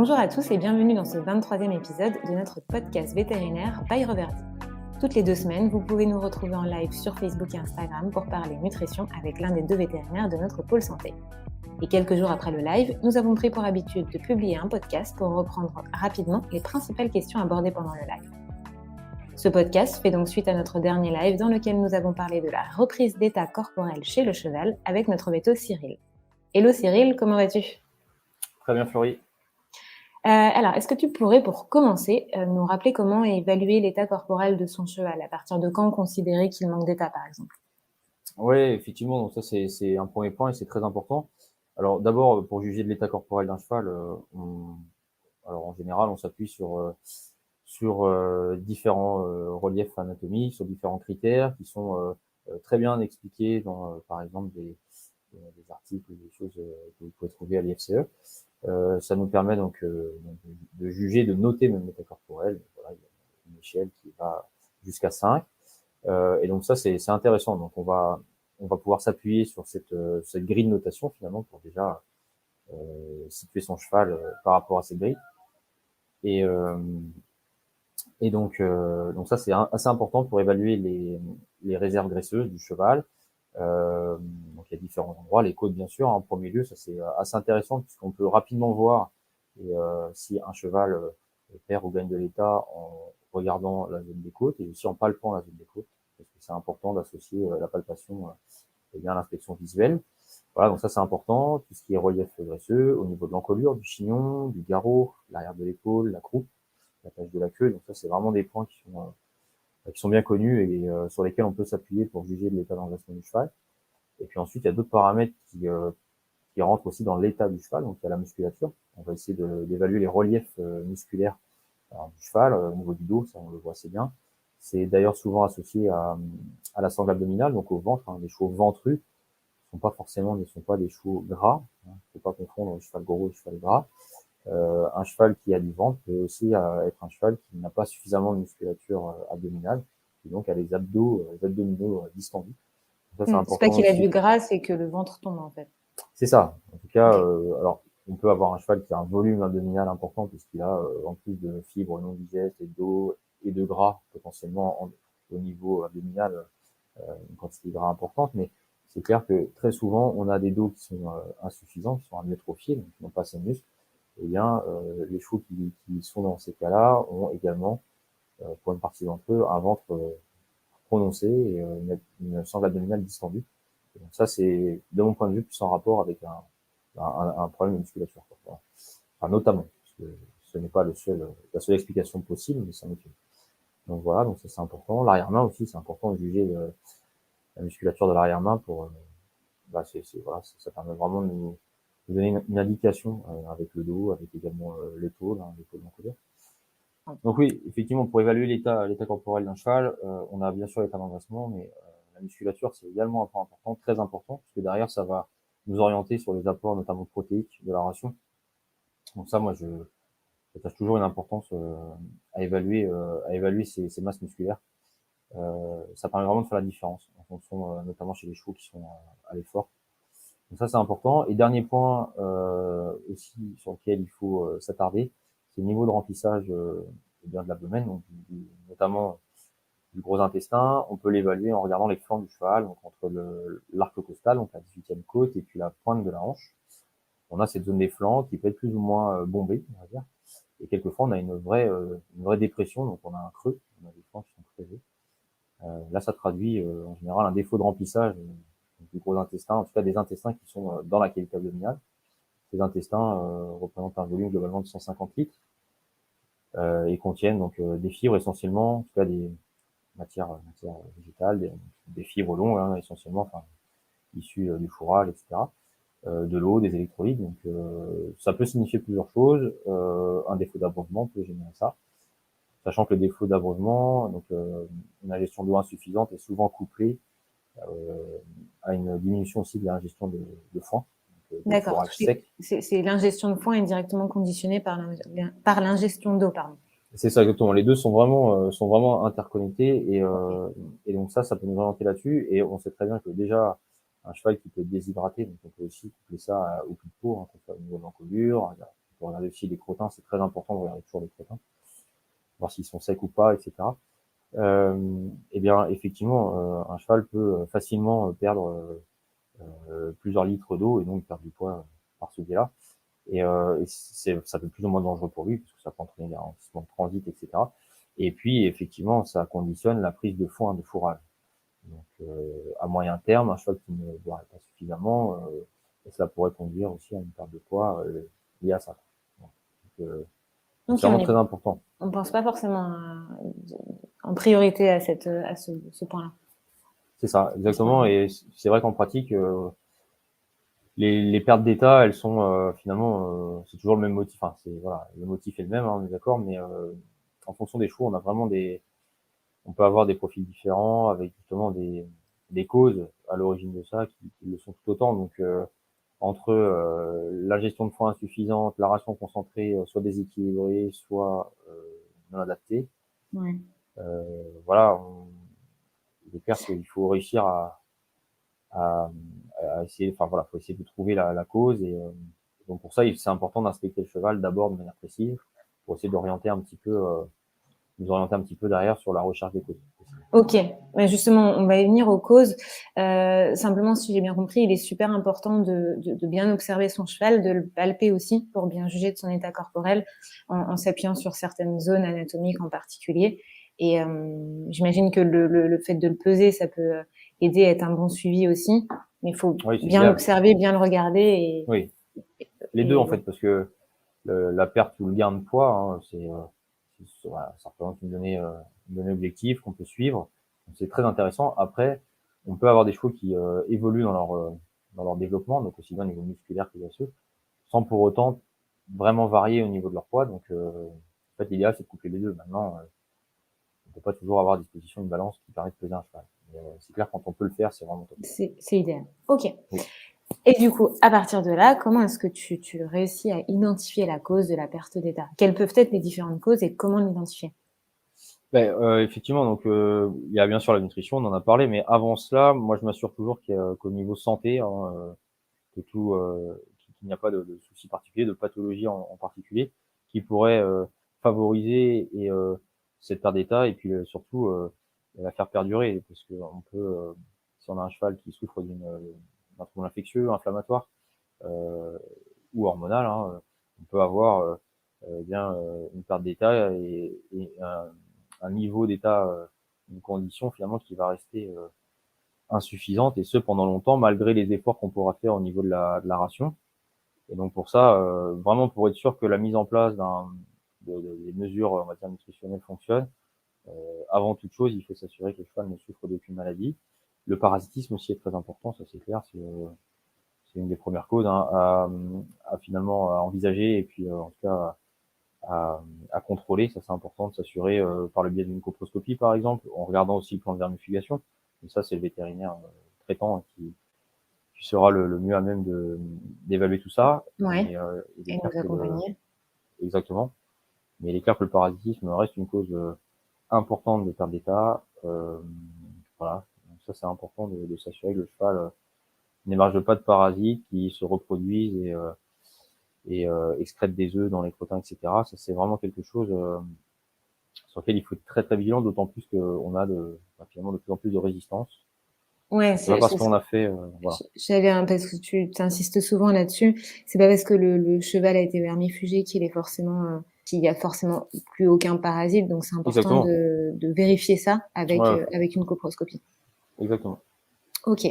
Bonjour à tous et bienvenue dans ce 23e épisode de notre podcast vétérinaire by Reverdy. Toutes les 2 semaines, vous pouvez nous retrouver en live sur Facebook et Instagram pour parler nutrition avec l'un des 2 vétérinaires de notre pôle santé. Et quelques jours après le live, nous avons pris pour habitude de publier un podcast pour reprendre rapidement les principales questions abordées pendant le live. Ce podcast fait donc suite à notre dernier live dans lequel nous avons parlé de la reprise d'état corporel chez le cheval avec notre véto Cyril. Hello Cyril, comment vas-tu ? Très bien Florie. Alors, est-ce que tu pourrais, pour commencer, nous rappeler comment évaluer l'état corporel de son cheval? À partir de quand considérer qu'il manque d'état, par exemple? Oui, effectivement, donc ça c'est un premier point et c'est très important. Alors d'abord, pour juger de l'état corporel d'un cheval, alors en général, on s'appuie sur différents reliefs anatomiques, sur différents critères qui sont très bien expliqués dans, par exemple, des articles, des choses que vous pouvez trouver à l'IFCE. Ça nous permet donc de juger, de noter même l'état corporel. Voilà, il y a une échelle qui va jusqu'à 5. Et donc ça, c'est intéressant. Donc on va pouvoir s'appuyer sur cette grille de notation finalement pour déjà situer son cheval par rapport à cette grille. Et, donc ça, c'est assez important pour évaluer les réserves graisseuses du cheval. Donc il y a différents endroits, les côtes bien sûr en premier lieu, ça c'est assez intéressant puisqu'on peut rapidement voir si un cheval perd ou gagne de l'état en regardant la zone des côtes et aussi en palpant la zone des côtes, parce que c'est important d'associer la palpation et bien à l'inspection visuelle. Voilà, donc ça c'est important, tout ce qui est relief graisseux au niveau de l'encolure, du chignon, du garrot, l'arrière de l'épaule, la croupe, la tache de la queue, donc ça c'est vraiment des points qui sont bien connus et sur lesquels on peut s'appuyer pour juger de l'état d'engraissement du cheval. Et puis ensuite, il y a d'autres paramètres qui rentrent aussi dans l'état du cheval. Donc il y a la musculature. On va essayer d'évaluer les reliefs musculaires du cheval au niveau du dos, ça on le voit assez bien. C'est d'ailleurs souvent associé à la sangle abdominale, donc au ventre. Les chevaux ventrus ne sont pas des chevaux gras. Il ne faut pas confondre le cheval gros et le cheval gras. Un cheval qui a du ventre peut aussi être un cheval qui n'a pas suffisamment de musculature abdominale, et donc a les abdominaux distendus. Ça, c'est C'est pas important qu'il a aussi. du gras, c'est que le ventre tombe, en fait. C'est ça. En tout cas, Okay. alors on peut avoir un cheval qui a un volume abdominal important puisqu'il a en plus de fibres non digestes et d'eau et de gras potentiellement au niveau abdominal une quantité de gras importante, mais c'est clair que très souvent on a des dos qui sont insuffisants, qui sont amyotrophiés, donc qui n'ont pas assez de muscles. Et bien les chevaux qui sont dans ces cas-là ont également pour une partie d'entre eux un ventre prononcé et une sangle abdominale distendue. Et donc ça, c'est, de mon point de vue, plus en rapport avec un problème de musculature. Voilà. Enfin, notamment, parce que ce n'est pas la seule explication possible, mais ça en est une. Donc voilà, donc ça c'est important. L'arrière-main aussi, c'est important de juger la musculature de l'arrière-main pour, voilà, ça permet vraiment de nous donner une indication avec le dos, avec également l'épaule, l'épaule d'encolure. Donc oui, effectivement, pour évaluer l'état corporel d'un cheval, on a bien sûr l'état d'engraissement, mais la musculature, c'est également un point important, très important, parce que derrière, ça va nous orienter sur les apports, notamment protéiques, de la ration. Donc ça, moi, j'attache toujours une importance à évaluer ces masses musculaires. Ça permet vraiment de faire la différence, en fonction, notamment chez les chevaux qui sont à l'effort. Donc ça, c'est important. Et dernier point aussi sur lequel il faut s'attarder, c'est le niveau de remplissage bien de l'abdomen, donc notamment du gros intestin. On peut l'évaluer en regardant les flancs du cheval, donc entre l'arc costal, donc la 18e côte, et puis la pointe de la hanche. On a cette zone des flancs qui peut être plus ou moins bombée, on va dire. Et quelquefois, on a une vraie dépression, donc on a un creux, on a des flancs qui sont creusés. Là, ça traduit en général un défaut de remplissage du gros intestin, en tout cas des intestins qui sont dans la cavité abdominale. Ces intestins représentent un volume globalement de 150 litres et contiennent donc des fibres essentiellement, en tout cas des matières végétales, des fibres longues essentiellement, enfin issues du fourrage, etc. De l'eau, des électrolytes. Donc ça peut signifier plusieurs choses. Un défaut d'abreuvement peut générer ça, sachant que le défaut d'abreuvement, donc une ingestion d'eau insuffisante est souvent couplée à une diminution aussi de l'ingestion de foin, donc de D'accord. fourrage sec. C'est l'ingestion de foin est directement conditionnée par l'ingestion d'eau, pardon. C'est ça exactement. Les deux sont vraiment interconnectés et donc ça peut nous orienter là-dessus. Et on sait très bien que déjà un cheval qui peut être déshydraté, donc on peut aussi coupler ça au cul de peau, qu'on soit au niveau de l'encolure, faut regarder aussi les crottins, c'est très important de regarder toujours les crottins, voir s'ils sont secs ou pas, etc. Eh bien, effectivement, un cheval peut facilement perdre plusieurs litres d'eau et donc perdre du poids par ce biais-là. Et ça peut être plus ou moins dangereux pour lui, parce que ça peut entraîner des ralentissements de transit, etc. Et puis, effectivement, ça conditionne la prise de foin, de fourrage. Donc, à moyen terme, un cheval qui ne boirait pas suffisamment, cela pourrait conduire aussi à une perte de poids liée à ça. Donc, Donc, c'est vraiment très important. on pense pas forcément en priorité à ce point-là. C'est ça, exactement. Et c'est vrai qu'en pratique, les pertes d'état, elles sont finalement, c'est toujours le même motif. Enfin, c'est voilà, le motif est le même, hein, on est d'accord, mais en fonction des chevaux, on a vraiment on peut avoir des profils différents avec justement des causes à l'origine de ça qui le sont tout autant. Donc entre la gestion de foin insuffisante, la ration concentrée soit déséquilibrée, soit non adaptée, Ouais. voilà, il est clair qu'il faut réussir à, à essayer, enfin voilà, faut essayer de trouver la cause donc pour ça, c'est important d'inspecter le cheval d'abord de manière précise pour essayer d'orienter un petit peu, nous orienter un petit peu derrière sur la recherche des causes. Ok, mais justement, on va y venir aux causes. Simplement, si j'ai bien compris, il est super important de bien observer son cheval, de le palper aussi pour bien juger de son état corporel en s'appuyant sur certaines zones anatomiques en particulier. Et j'imagine que le fait de le peser, ça peut aider à être un bon suivi aussi. Mais il faut Oui, bien l'observer, bien le regarder. Oui, les deux en fait, parce que la perte ou le gain de poids, hein, voilà, ça représente une donnée objective qu'on peut suivre. C'est très intéressant. Après, on peut avoir des chevaux qui évoluent dans leur développement, donc aussi bien au niveau musculaire que osseux, sans pour autant vraiment varier au niveau de leur poids. Donc, en fait, l'idéal, c'est de coupler les deux. Maintenant, on peut pas toujours avoir à disposition une balance qui permet de peser un cheval. Mais c'est clair, quand on peut le faire, c'est vraiment top. C'est idéal. Ok. Oui. Et du coup, à partir de là, comment est-ce que tu réussis à identifier la cause de la perte d'état? Quelles peuvent être les différentes causes et comment l'identifier? Ben, effectivement, donc il y a bien sûr la nutrition, on en a parlé, mais avant cela, moi je m'assure toujours qu'au niveau santé, hein, que qu'il n'y a pas de soucis particuliers, de pathologie en particulier, qui pourrait favoriser cette perte d'état et puis surtout la faire perdurer, parce que on peut, si on a un cheval qui souffre d'un trouble infectieux, inflammatoire ou hormonal, hein, on peut avoir bien une perte d'état et un niveau d'état, une condition finalement qui va rester insuffisante et ce pendant longtemps malgré les efforts qu'on pourra faire au niveau de la ration. Et donc pour ça, vraiment pour être sûr que la mise en place des mesures, on va dire nutritionnelles fonctionne, avant toute chose, il faut s'assurer que le cheval ne souffre d'aucune maladie. Le parasitisme aussi est très important, ça c'est clair, c'est une des premières causes hein, à finalement à envisager et puis en tout cas à contrôler. Ça c'est important de s'assurer par le biais d'une coproscopie par exemple, en regardant aussi le plan de vermifugation. Et ça c'est le vétérinaire traitant qui sera le mieux à même d'évaluer tout ça. Ouais. Il est Et clair nous que accompagner. exactement. Mais il est clair que le parasitisme reste une cause importante de perte d'état. Voilà. Donc ça c'est important de s'assurer que le cheval n'émarge pas de parasites qui se reproduisent et excrètent des œufs dans les crottins, etc. Ça c'est vraiment quelque chose sur lequel il faut être très très vigilant, d'autant plus qu'on a finalement de plus en plus de résistance. Ouais, C'est pas parce qu'on a fait voilà. j'avais parce que tu insistes souvent là-dessus. C'est pas parce que le cheval a été vermifugé qu'il y a forcément plus aucun parasite. Donc c'est important Exactement. de vérifier ça Ouais, avec une coproscopie. exactement. Ok.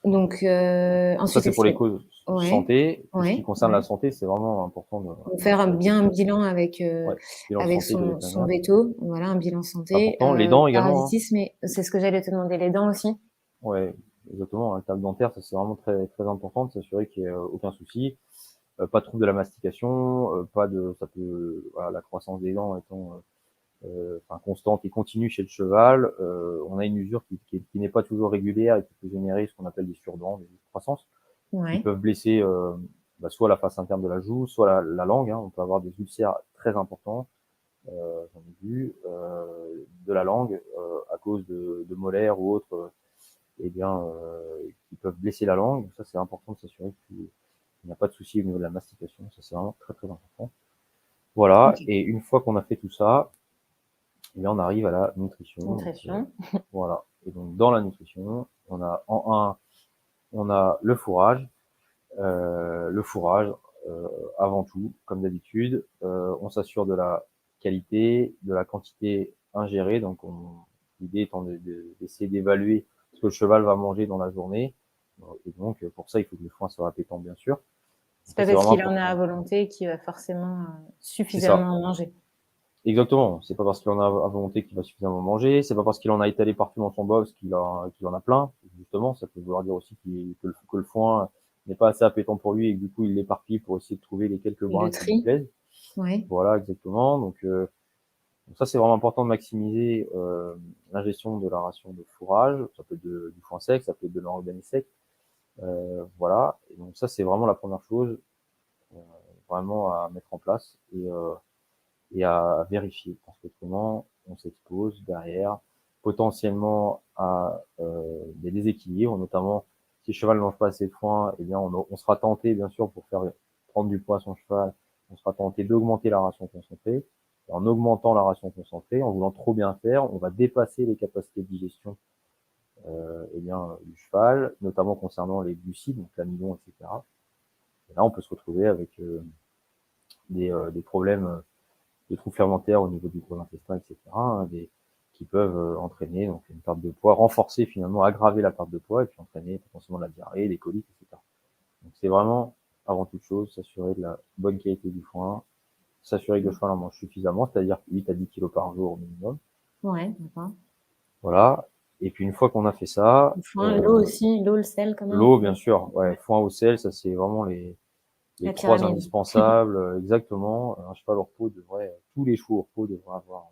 Donc Ça ensuite, c'est est-ce pour qu'il les y a... causes Ouais, santé. Tout ce qui ouais, concerne la ouais. santé, c'est vraiment important Donc de faire s'assurer que le bien un cheval, bilan ouais, bilan de avec santé de son vétérinaire, véto. Voilà, un bilan c'est santé. important. Les dents également, hein. Parasitisme, c'est ce que j'allais te demander, les dents aussi. Ouais, exactement. Un table dentaire, ça c'est vraiment très très important de s'assurer qu'il y ait aucun souci, pas de trouble de la mastication, pas de, ça peut, voilà, la croissance des dents étant enfin constante et continue chez le cheval, on a une usure qui n'est pas toujours régulière et qui peut générer ce qu'on appelle des surdents, des croissances, qui Ouais. peuvent blesser soit la face interne de la joue, soit la langue. Hein. On peut avoir des ulcères très importants, j'en ai vu, de la langue à cause de molaires ou autres, eh bien, qui peuvent blesser la langue. Donc ça, c'est important de s'assurer qu'il il n'y a pas de souci au niveau de la mastication, ça c'est vraiment très très important. Voilà, Ok. et une fois qu'on a fait tout ça, eh bien on arrive à la nutrition. Donc, Nutrition. voilà. Et donc dans la nutrition, on a en un, on a le fourrage. Le fourrage, avant tout, comme d'habitude, on s'assure de la qualité, de la quantité ingérée. Donc l'idée étant d'essayer d'évaluer ce que le cheval va manger dans la journée. Et donc pour ça, il faut que le foin soit appétant, bien sûr. C'est Donc ça pas c'est parce vraiment qu'il en a à important. volonté qu'il va forcément C'est ça. suffisamment manger. Exactement. C'est pas parce qu'il en a à volonté qu'il va suffisamment manger. C'est pas parce qu'il en a étalé partout dans son box qu'il en a plein. Justement, ça peut vouloir dire aussi que le foin n'est pas assez appétant pour lui et que du coup il l'éparpille pour essayer de trouver les quelques Il le brins qui lui trie. plaisent. Oui. Voilà, exactement. Donc ça c'est vraiment important de maximiser l'ingestion de la ration de fourrage. Ça peut être du foin sec, ça peut être de l'enrobé sec. Voilà. Et donc ça c'est vraiment la première chose euh, vraiment à mettre en place et à vérifier parce qu'autrement on s'expose derrière potentiellement à des déséquilibres, notamment si le cheval ne mange pas assez de foin, eh bien on sera tenté bien sûr pour faire prendre du poids à son cheval, on sera tenté d'augmenter la ration concentrée. Et en augmentant la ration concentrée, en voulant trop bien faire, on va dépasser les capacités de digestion eh bien, du cheval, notamment concernant les glucides, donc l'amidon, etc. Et là, on peut se retrouver avec des problèmes de troubles fermentaires au niveau du gros intestin, etc., hein, qui peuvent entraîner donc une perte de poids, renforcer finalement, aggraver la perte de poids et puis entraîner potentiellement de la diarrhée, des coliques, etc. Donc c'est vraiment, avant toute chose, s'assurer de la bonne qualité du foin, s'assurer que le cheval en mange suffisamment, c'est-à-dire 8 à 10 kilos par jour au minimum. Ouais, d'accord. Voilà. Et puis une fois qu'on a fait ça, Le foin, l'eau aussi, l'eau, le sel quand même. l'eau, bien sûr, ouais, Ouais. foin au sel, ça c'est vraiment les La trois pyramide. indispensables, exactement. Un cheval au repos devrait, tous les chevaux au repos devraient avoir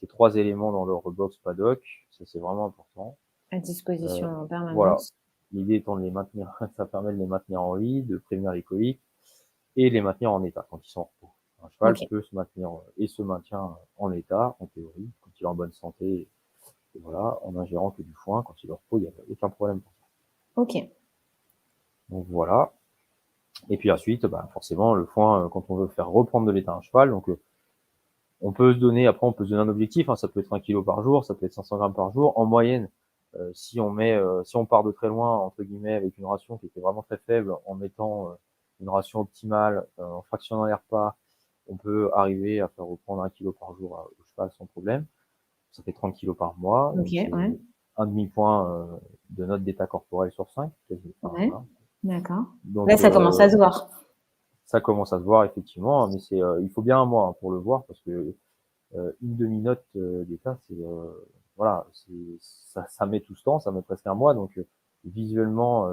ces trois éléments dans leur box paddock, ça c'est vraiment important. À Euh, disposition en voilà. permanence. L'idée étant de les maintenir, ça permet de les maintenir en vie, de prévenir les coliques et de les maintenir en état quand ils sont en repos. Un cheval Ok. peut se maintenir et se maintient en état, en théorie, quand il est en bonne santé, et voilà, en ingérant que du foin, quand il est en repos, il n'y a aucun problème pour ça. Ok. Donc voilà. Et puis ensuite, bah, forcément, le foin, quand on veut faire reprendre de l'état un cheval, donc on peut se donner, après on peut se donner un objectif, hein, ça peut être 1 kilo par jour, ça peut être 500 grammes par jour. En moyenne, si on part de très loin, entre guillemets, avec une ration qui était vraiment très faible, en mettant une ration optimale, en fractionnant les repas, on peut arriver à faire reprendre 1 kilo par jour au cheval sans problème. Ça fait 30 kilos par mois, Ok, donc c'est ouais. un demi-point de notre d'état corporel sur 5. Enfin, Ouais. voilà. D'accord. Là, Donc ça commence à se voir. ça commence à se voir effectivement, mais il faut bien un mois hein, pour le voir parce que une demi-note d'état, voilà, ça met tout ce temps, ça met presque un mois, donc visuellement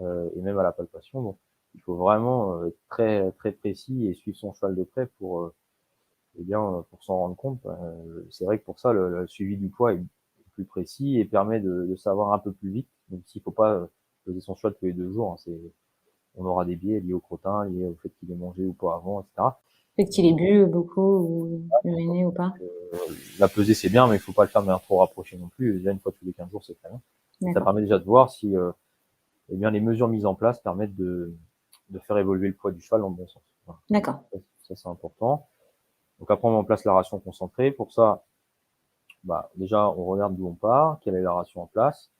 et même à la palpation, donc il faut vraiment être très très précis et suivre son cheval de près pour eh bien pour s'en rendre compte. C'est vrai que pour ça le suivi du poids est plus précis et permet de savoir un peu plus vite, même s'il faut pas peser son cheval tous les 2 jours, hein, on aura des biais liés au crottin, liés au fait qu'il ait mangé ou pas avant, etc. Peut-être qu'il ait bu beaucoup ou uriné ou pas. La peser c'est bien, mais il faut pas le faire de manière trop rapprochée non plus. Déjà une fois tous les 15 jours, c'est très bien. Et ça D'accord. permet déjà de voir si eh bien les mesures mises en place permettent de faire évoluer le poids du cheval dans le bon sens. Voilà. D'accord. Ça c'est important. Donc après on met en place la ration concentrée. Pour ça, bah déjà on regarde d'où on part, quelle est la ration en place.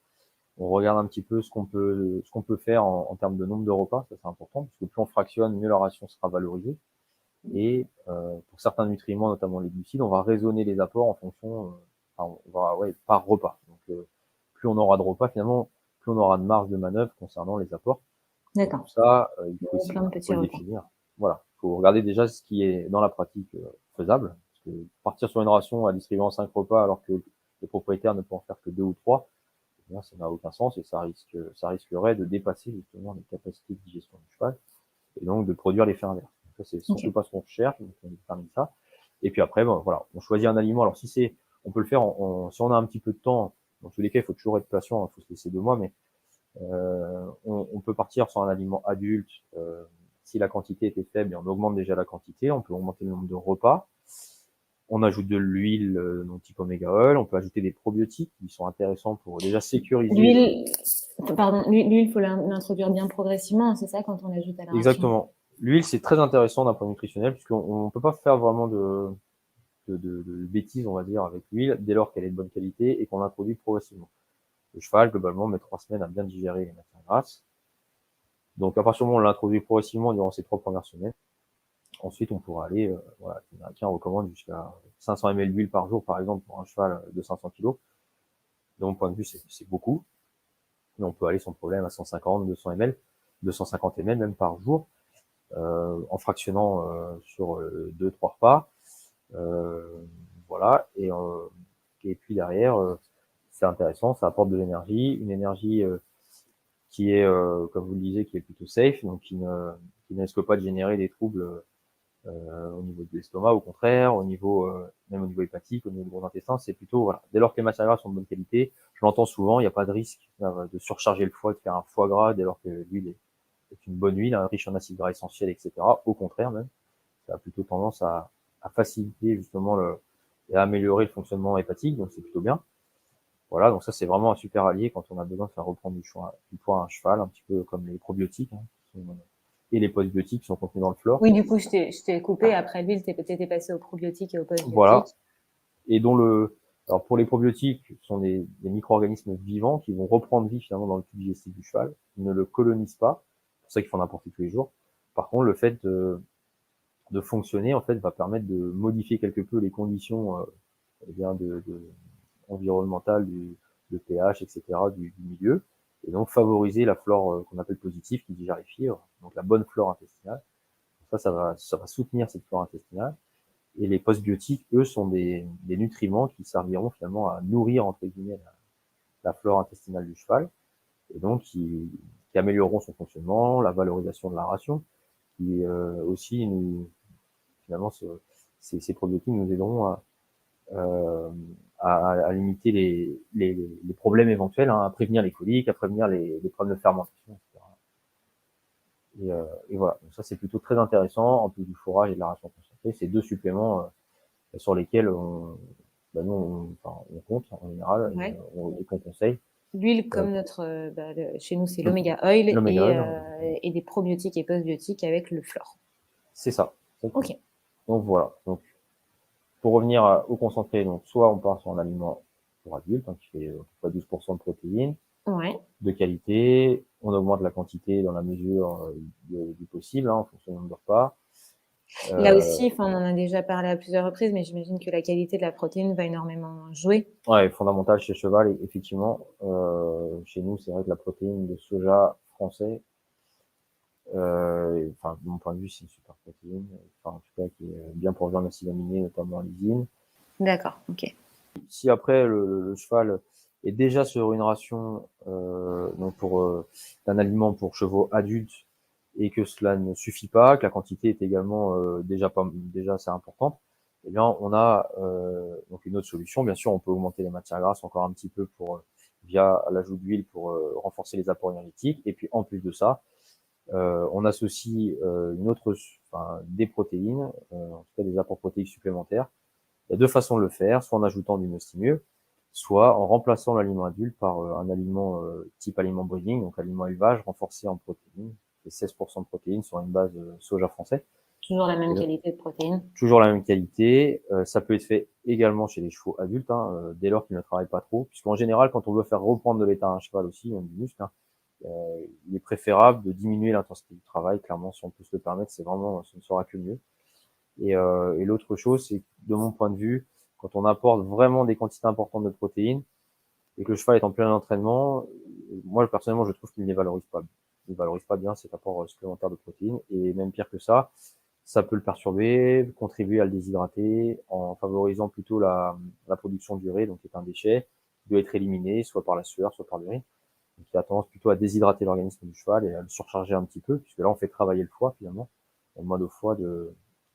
On regarde un petit peu ce qu'on peut faire en termes de nombre de repas, ça c'est important, parce que plus on fractionne, mieux la ration sera valorisée. Et pour certains nutriments, notamment les glucides, on va raisonner les apports en fonction, enfin, on va ouais, par repas. Donc plus on aura de repas, finalement, plus on aura de marge de manœuvre concernant les apports. Et pour D'accord. ça, il Il faut y a essayer, plein de faut petits le repas. définir. Voilà, il faut regarder déjà ce qui est dans la pratique faisable. Parce que partir sur une ration à distribuer en 5 repas alors que le propriétaire ne peut en faire que 2 ou 3, eh bien, ça n'a aucun sens et ça risquerait de dépasser justement les capacités de digestion du cheval et donc de produire l'effet inverse. Ça, c'est surtout Ok. pas ce qu'on recherche, donc on détermine ça. Et puis après, bon, voilà, on choisit un aliment. Alors on peut le faire, si on a un petit peu de temps, dans tous les cas, il faut toujours être patient, il faut se laisser 2 mois, mais on peut partir sur un aliment adulte. Si la quantité était faible, et on augmente déjà la quantité, on peut augmenter le nombre de repas. On ajoute de l'huile, donc type oméga oil. On peut ajouter des probiotiques qui sont intéressants pour déjà sécuriser L'huile, Pardon, l'huile, il faut l'introduire bien progressivement, c'est ça, quand on ajoute à la ration? Exactement. L'huile, c'est très intéressant d'un point de vue nutritionnel, puisqu'on peut pas faire vraiment de bêtises, on va dire, avec l'huile, dès lors qu'elle est de bonne qualité et qu'on l'introduit progressivement. Le cheval, globalement, met 3 semaines à bien digérer les matières grasses. Donc, à partir du moment où on l'introduit progressivement durant ces 3 premières semaines, ensuite, on pourra aller, voilà, les Américains recommandent jusqu'à 500 ml d'huile par jour, par exemple, pour un cheval de 500 kg. De mon point de vue, c'est beaucoup. Mais on peut aller sans problème à 150, 200 ml, 250 ml même par jour, en fractionnant sur 2-3 repas. Voilà. Et puis derrière, c'est intéressant, ça apporte de l'énergie, une énergie qui est, comme vous le disiez, qui est plutôt safe, donc qui ne risque pas de générer des troubles au niveau de l'estomac, au contraire, au niveau même au niveau hépatique, au niveau du gros intestin, c'est plutôt voilà. Dès lors que les matières grasses sont de bonne qualité, je l'entends souvent, il n'y a pas de risque de surcharger le foie, de faire un foie gras dès lors que l'huile est une bonne huile, riche en acides gras essentiels, etc. Au contraire même, ça a plutôt tendance à faciliter justement et à améliorer le fonctionnement hépatique, donc c'est plutôt bien. Voilà, donc ça c'est vraiment un super allié quand on a besoin de faire reprendre du poids à un cheval, un petit peu comme les probiotiques et les postbiotiques qui sont contenus dans le flore. Oui, du coup, je t'ai coupé. Après l'huile, t'étais passé aux probiotiques et aux Voilà, postbiotiques. et alors pour les probiotiques, ce sont des micro-organismes vivants qui vont reprendre vie finalement dans le tube digestif du cheval, ils ne le colonisent pas, c'est pour ça qu'il faut en apporter tous les jours. Par contre, le fait de fonctionner en fait va permettre de modifier quelque peu les conditions eh bien environnementales de pH, etc. du milieu, et donc favoriser la flore qu'on appelle positive qui digère les fibres, donc la bonne flore intestinale. Ça va soutenir cette flore intestinale. Et les postbiotiques, eux, sont des nutriments qui serviront finalement à nourrir, entre guillemets, la flore intestinale du cheval, et donc qui amélioreront son fonctionnement, la valorisation de la ration, qui aussi finalement, ces probiotiques nous aideront euh, à limiter les problèmes éventuels, hein, à prévenir les coliques, à prévenir les problèmes de fermentation, etc. Et voilà, donc ça c'est plutôt très intéressant, en plus du fourrage et de la ration concentrée, c'est deux suppléments sur lesquels nous on compte en général Ouais. et qu'on conseille. L'huile, Euh, comme chez nous, c'est l'oméga oil L'oméga 9, hein, et des probiotiques et postbiotiques avec le flore. c'est ça. Ok. Donc voilà. Donc pour revenir au concentré, donc soit on part sur un aliment pour adulte, hein, qui fait à peu près 12% de protéines, Ouais. de qualité, on augmente la quantité dans la mesure du possible, hein, en fonction du nombre de repas. Là Euh, aussi, enfin, on en a déjà parlé à plusieurs reprises, mais j'imagine que la qualité de la protéine va énormément jouer. ouais, fondamental chez cheval, et effectivement. Chez nous, c'est vrai que la protéine de soja français, enfin, de mon point de vue, c'est une super protéine, enfin, en tout cas, qui est bien pour les acides aminés, notamment en lysine. D'accord, ok. Si après le cheval est déjà sur une ration donc d'un aliment pour chevaux adultes et que cela ne suffit pas, que la quantité est également déjà assez importante, eh bien on a donc une autre solution. Bien sûr, on peut augmenter les matières grasses encore un petit peu via l'ajout d'huile pour renforcer les apports énergétiques. Et puis en plus de ça, on associe des protéines, en tout cas des apports protéiques supplémentaires. Il y a deux façons de le faire, soit en ajoutant du mieux, soit en remplaçant l'aliment adulte par un aliment type aliment breeding, donc aliment élevage renforcé en protéines, et 16% de protéines sur une base soja français. Toujours la même Et qualité de protéines. toujours la même qualité. Ça peut être fait également chez les chevaux adultes, hein, dès lors qu'ils ne travaillent pas trop, puisqu'en général, quand on veut faire reprendre de l'état à un cheval aussi, même du muscle, hein, il est préférable de diminuer l'intensité du travail. Clairement, si on peut se le permettre, ce ne sera que mieux. Et l'autre chose, c'est que de mon point de vue, quand on apporte vraiment des quantités importantes de protéines et que le cheval est en plein entraînement, moi personnellement, je trouve qu'il ne les valorise pas. Il ne valorise pas bien cet apport supplémentaire de protéines, et même pire que ça peut le perturber, contribuer à le déshydrater en favorisant plutôt la production d'urée, donc qui est un déchet qui doit être éliminé soit par la sueur, soit par l'urine. Donc il a tendance plutôt à déshydrater l'organisme du cheval et à le surcharger un petit peu, puisque là on fait travailler le foie finalement. On demande au foie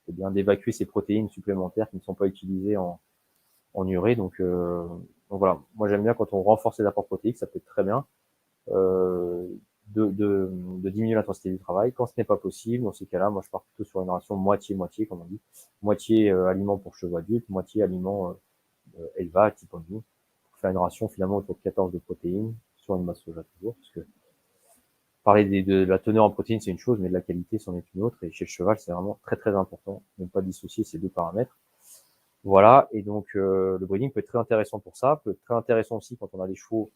d'évacuer ces protéines supplémentaires qui ne sont pas utilisées en urée. Donc voilà, moi j'aime bien quand on renforce les apports protéiques, ça peut être très bien. Euh, de diminuer l'intensité du travail. Quand ce n'est pas possible, dans ces cas-là, moi je pars plutôt sur une ration moitié-moitié, comme on dit. Moitié aliment pour chevaux adultes, moitié aliment élevage, type on dit. Pour faire une ration finalement autour de 14 de protéines important une masse soja toujours, parce que parler de la teneur en protéines, c'est une chose, mais de la qualité, c'en est une autre. Et chez le cheval, c'est vraiment très très important de ne pas dissocier ces deux paramètres. Voilà. Et donc le breeding peut être très intéressant pour ça, peut être très intéressant aussi quand on a des chevaux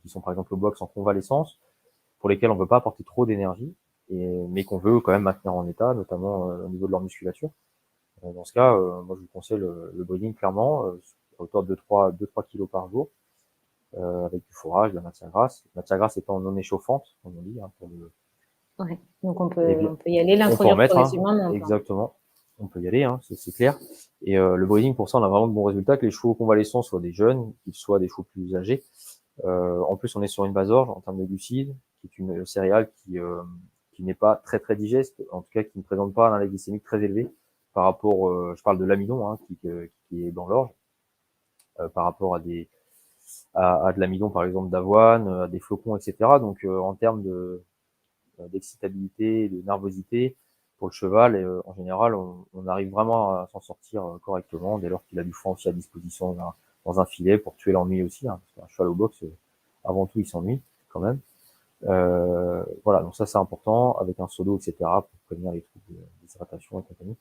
qui sont par exemple au box en convalescence, pour lesquels on ne veut pas apporter trop d'énergie, mais qu'on veut quand même maintenir en état, notamment au niveau de leur musculature. Dans ce cas, moi je vous conseille le breeding clairement, à hauteur de 2-3 kilos par jour, avec du fourrage, de la matière grasse. La matière grasse étant non échauffante, comme on dit, pour le. Ouais. Donc on Eh peut, bien, on peut y aller, on peut en l'introduire mettre, hein, progressivement, mais on peut exactement. On peut y aller, hein, c'est clair. Et le breeding, pour ça, on a vraiment de bons résultats, que les chevaux convalescents soient des jeunes, qu'ils soient des chevaux plus âgés. En plus, on est sur une base orge en termes de glucides, qui est une céréale qui n'est pas très très digeste, en tout cas qui ne présente pas un index glycémique très élevé par rapport, je parle de l'amidon, hein, qui est dans l'orge, par rapport à de l'amidon par exemple d'avoine, à des flocons, etc. Donc en termes d'excitabilité, de nervosité pour le cheval, en général, on arrive vraiment à s'en sortir correctement dès lors qu'il a du foin aussi à disposition dans un filet pour tuer l'ennui aussi, hein, parce qu'un cheval au box, avant tout, il s'ennuie quand même. Voilà, donc ça c'est important, avec un seau d'eau, etc., pour prévenir les troubles d'hydratation et compagnie.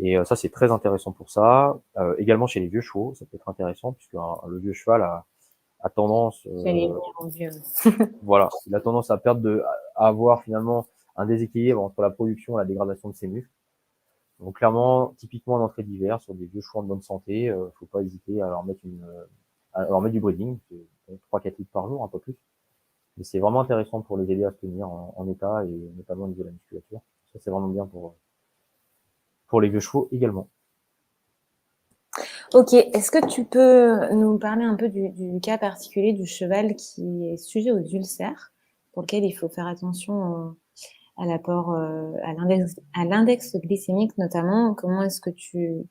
Et ça c'est très intéressant pour ça. Également chez les vieux chevaux, ça peut être intéressant, puisque le vieux cheval a tendance, j'allais y venir en vieux. voilà, il a tendance à avoir finalement un déséquilibre entre la production et la dégradation de ses muscles. Donc clairement, typiquement en entrée d'hiver, sur des vieux chevaux en bonne santé, faut pas hésiter à leur mettre du breeding, 3-4 litres par jour, un peu plus. Mais c'est vraiment intéressant pour les aider à se tenir en état, et notamment au niveau de la musculature. Ça c'est vraiment bien pour les vieux chevaux également. Ok, est-ce que tu peux nous parler un peu du cas particulier du cheval qui est sujet aux ulcères, pour lequel il faut faire attention à l'apport, à l'index glycémique notamment? Comment est-ce que tu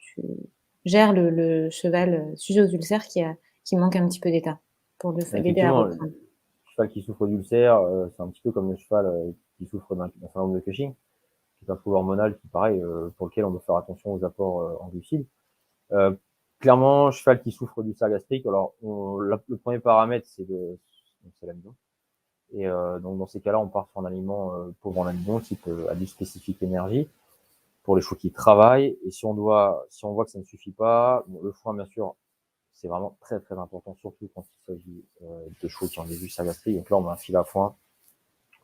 gères le cheval sujet aux ulcères qui manque un petit peu d'état pour l'aider à Effectivement, reprendre? le cheval qui souffre d'ulcère, c'est un petit peu comme le cheval qui souffre d'un syndrome de Cushing, qui est un trouble hormonal qui, pareil, pour lequel on doit faire attention aux apports en glucides. Euh, Clairement, cheval qui souffre d'ulcère gastrique, alors le premier paramètre, c'est l'amidon. Et donc dans ces cas-là, on part sur un aliment pauvre en amidon, type adduct spécifique énergie, pour les chevaux qui travaillent. Et si on voit que ça ne suffit pas, bon, le foin, bien sûr, c'est vraiment très très important, surtout quand il s'agit de chevaux qui ont des ulcères gastriques. Donc là, on met un fil à foin,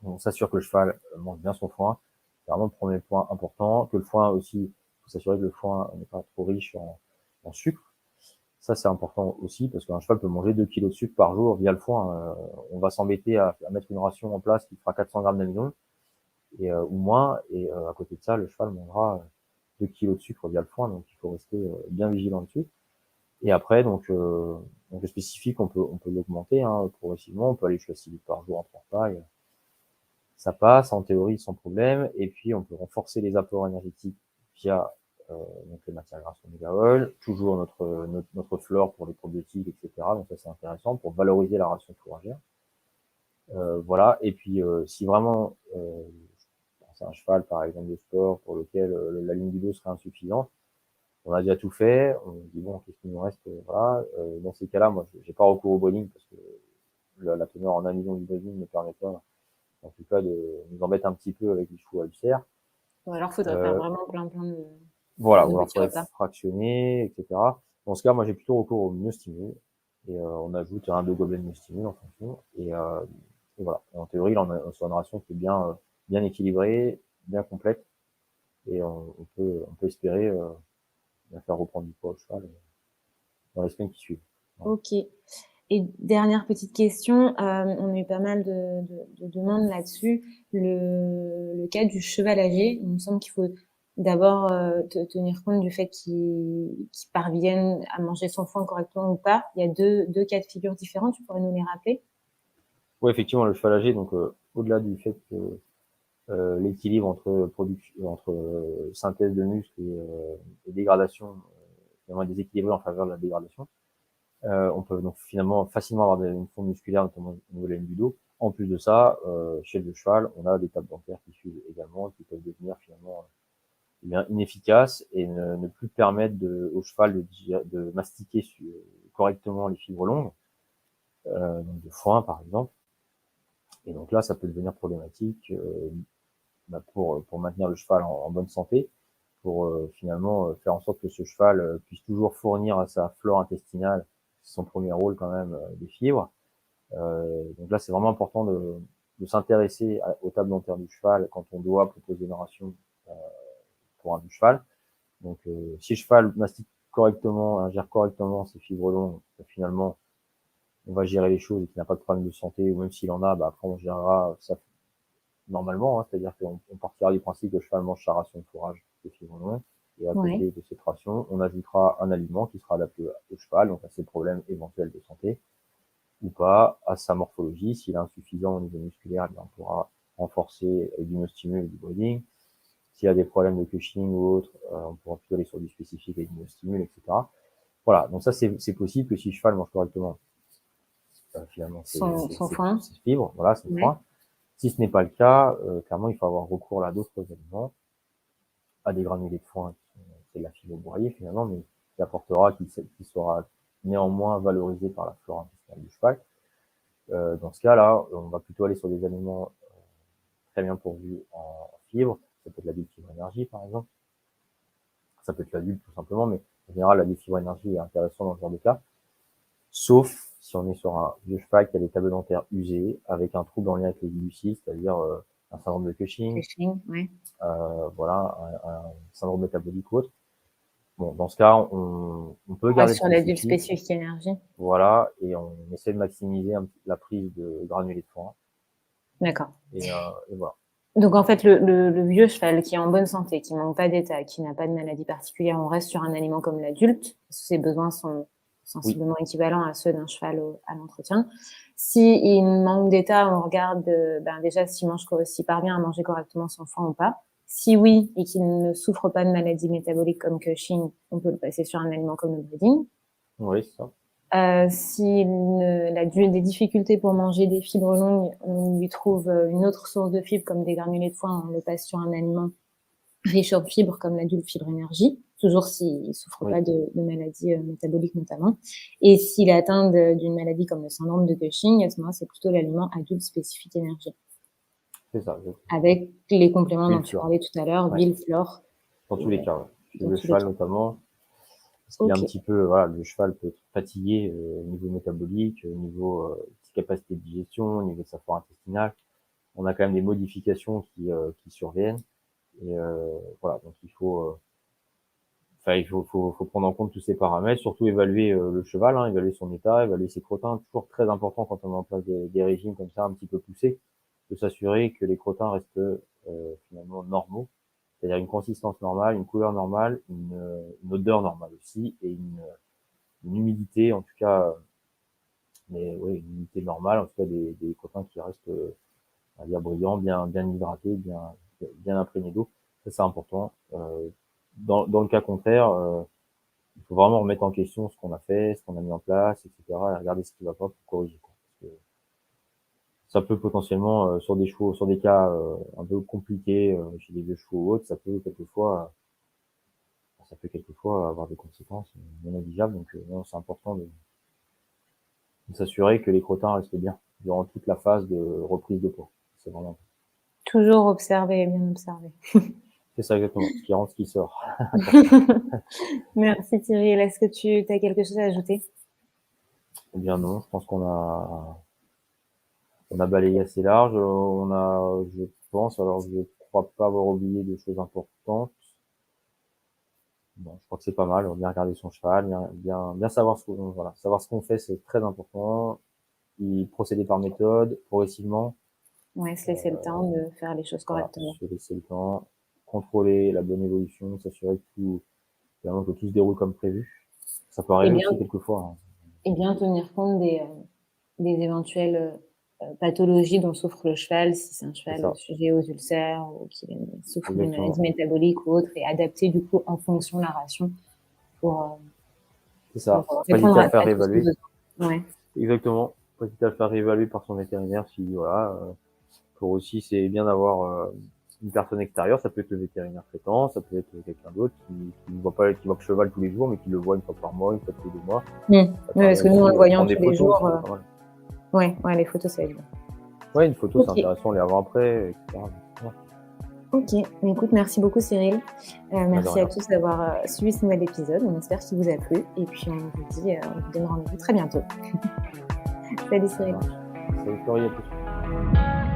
on s'assure que le cheval mange bien son foin. C'est vraiment le premier point important. Que le foin aussi, il faut s'assurer que le foin n'est pas trop riche en sucre. Ça, c'est important aussi, parce qu'un cheval peut manger 2 kilos de sucre par jour via le foin. On va s'embêter à mettre une ration en place qui fera 400 grammes d'amidon, ou moins. Et à côté de ça, le cheval mangera 2 kilos de sucre via le foin, donc il faut rester bien vigilant dessus. Et après, donc le spécifique, on peut l'augmenter progressivement. On peut aller jusqu'à 6 litres par jour en 3 repas. Et ça passe en théorie sans problème. Et puis, on peut renforcer les apports énergétiques via donc les matières grasses oméga oil, toujours notre flore pour les probiotiques, etc. Donc ça c'est intéressant pour valoriser la ration fourragère. Voilà. Et puis si vraiment c'est un cheval par exemple de sport pour lequel la ligne du dos serait insuffisante, on a déjà tout fait, on se dit bon, qu'est-ce qu'il nous reste, voilà. Dans ces cas-là, moi j'ai pas recours au breeding parce que la teneur en amidon du breeding ne permet pas, en tout cas, de nous embêter un petit peu avec les chevaux à ulcère. Ou alors faudrait faire vraiment plein Voilà, de ou alors petits faudrait repas. fractionner, etc. Dans ce cas, moi j'ai plutôt recours au myostimule, et on ajoute 1-2 gobelets de myostimule en fonction, et voilà. Et en théorie, là, on a sur une ration qui est bien équilibrée, bien complète, et on peut espérer bien faire reprendre du poids au cheval dans les semaines qui suivent. Voilà. Ok. Et dernière petite question, on a eu pas mal de demandes là-dessus. Le cas du cheval âgé, il me semble qu'il faut d'abord tenir compte du fait qu'il parvienne à manger son foin correctement ou pas. Il y a deux cas de figure différents, tu pourrais nous les rappeler? Oui, effectivement, le cheval âgé, donc au-delà du fait que l'équilibre entre synthèse de muscles et dégradation, finalement est déséquilibré en faveur de la dégradation. On peut donc finalement facilement avoir une fonte musculaire, notamment au niveau de la ligne du dos. En plus de ça, chez le cheval, on a des tables dentaires qui suivent également, qui peuvent devenir finalement bien inefficaces et ne plus permettre au cheval de mastiquer correctement les fibres longues. donc de foin par exemple. Et donc là, ça peut devenir problématique pour maintenir le cheval en bonne santé, pour finalement faire en sorte que ce cheval puisse toujours fournir à sa flore intestinale, c'est son premier rôle quand même, des fibres. Donc là, c'est vraiment important de s'intéresser aux tables dentaires du cheval quand on doit proposer une ration pour un du cheval. Donc si le cheval mastique correctement, ingère correctement ses fibres longues, finalement, on va gérer les choses et qu'il n'a pas de problème de santé, ou même s'il en a, après on gérera ça normalement, c'est-à-dire qu'on partira du principe que le cheval mange sa ration de fourrage de fibres longues, et à côté de cette ration, on ajoutera un aliment qui sera adapté au cheval, donc à ses problèmes éventuels de santé, ou pas, à sa morphologie. S'il est insuffisant au niveau musculaire, on pourra renforcer avec du myostimule et du breeding. S'il y a des problèmes de Cushing ou autre, on pourra plutôt aller sur du spécifique avec du myostimule, etc. Voilà, donc ça c'est possible que si le cheval mange correctement, finalement ses fibres, voilà, son foin. Si ce n'est pas le cas, clairement il faut avoir recours à d'autres aliments, à des granulés de foin, c'est de la fibre broyée finalement, mais qui apportera, qui sera néanmoins valorisé par la flore intestinale du cheval. Dans ce cas-là, on va plutôt aller sur des aliments très bien pourvus en fibres. Ça peut être la fibre énergie, par exemple. Ça peut être l'adulte, tout simplement, mais en général, la fibre énergie est intéressant dans ce genre de cas. Sauf si on est sur un vieux cheval qui a des tables dentaires usées, avec un trouble en lien avec les glucides, c'est-à-dire un syndrome de Cushing, voilà, un syndrome métabolique ou autre. Bon, dans ce cas, on peut garder sur l'adulte spécifique énergie. Voilà, et on essaie de maximiser la prise de granulés de foin. D'accord. Et voilà. Donc en fait, le vieux cheval qui est en bonne santé, qui manque pas d'état, qui n'a pas de maladie particulière, on reste sur un aliment comme l'adulte, parce que ses besoins sont sensiblement équivalents à ceux d'un cheval à l'entretien. Si il manque d'état, on regarde déjà s'il parvient à manger correctement son foin ou pas. Si oui, et qu'il ne souffre pas de maladie métabolique comme Cushing, on peut le passer sur un aliment comme le breeding. Oui, c'est ça. S'il a des difficultés pour manger des fibres longues, on lui trouve une autre source de fibres comme des granulés de foin, on le passe sur un aliment riche en fibres comme l'adulte fibre énergie, toujours s'il souffre pas de maladies métaboliques notamment. Et s'il est atteint d'une maladie comme le syndrome de Cushing, à ce moment-là, c'est plutôt l'aliment adulte spécifique énergie. C'est ça. Avec les compléments dont tu parlais tout à l'heure, huile, flore. Dans tous les cas, le cheval notamment. Parce qu'il est un petit peu, voilà, le cheval peut être fatigué au niveau métabolique, au niveau de ses capacités de digestion, au niveau de sa flore intestinale. On a quand même des modifications qui surviennent. Et voilà, donc il faut prendre en compte tous ces paramètres, surtout évaluer le cheval, évaluer son état, évaluer ses crottins. Toujours très important quand on met en place des régimes comme ça un petit peu poussés, de s'assurer que les crottins restent finalement normaux, c'est-à-dire une consistance normale, une couleur normale, une odeur normale aussi, et une humidité, en tout cas, mais oui, une humidité normale, en tout cas des crottins qui restent, on va dire, brillants, bien hydratés, bien imprégnés d'eau. Ça, c'est important. Dans le cas contraire, il faut vraiment remettre en question ce qu'on a fait, ce qu'on a mis en place, etc., et regarder ce qui va pas pour corriger, quoi. Parce que ça peut potentiellement, sur des chevaux, sur des cas un peu compliqués, chez des vieux chevaux ou autres, ça peut quelquefois avoir des conséquences non négligeables. Donc non, c'est important de s'assurer que les crottins restent bien durant toute la phase de reprise de poids. C'est vraiment important. Toujours observer et bien observer. C'est ça exactement, ce qui rentre, ce qui sort. Merci Thierry. Est-ce que tu as quelque chose à ajouter? Eh bien non, je pense qu'on a balayé assez large. Je pense, alors je crois pas avoir oublié de choses importantes. Bon, je crois que c'est pas mal. Bien regarder son cheval, bien savoir savoir ce qu'on fait, c'est très important. Y procéder par méthode, progressivement. Ouais, se laisser le temps de faire les choses correctement. Se laisser le temps, contrôler la bonne évolution, s'assurer que tout se déroule comme prévu. Ça peut arriver aussi quelquefois. Et bien tenir compte des éventuelles pathologies dont souffre le cheval, si c'est un cheval sujet aux ulcères ou qui souffre d'une maladie métabolique ou autre, et adapter du coup en fonction de la ration pour c'est ça. Pas hésiter à faire réévaluer. Ouais. Exactement. Pas hésiter à faire réévaluer par son vétérinaire si voilà. Pour aussi, c'est bien d'avoir une personne extérieure. Ça peut être le vétérinaire traitant, ça peut être quelqu'un d'autre qui voit pas, qui voit le cheval tous les jours, mais qui le voit une fois par mois, une fois tous les 2 mois. Oui, parce que nous, en le voyant tous les jours, Ouais, les photos, ça aide bien. Ouais, une photo, c'est OK, intéressant, les avant-après, etc. Ouais, OK. Mais écoute, merci beaucoup Cyril. bah, de Merci à rien. tous d'avoir, suivi ce nouvel épisode. On espère qu'il vous a plu et puis on vous donne rendez-vous très bientôt. Salut Ça Cyril. marche. Salut Florie, à plus.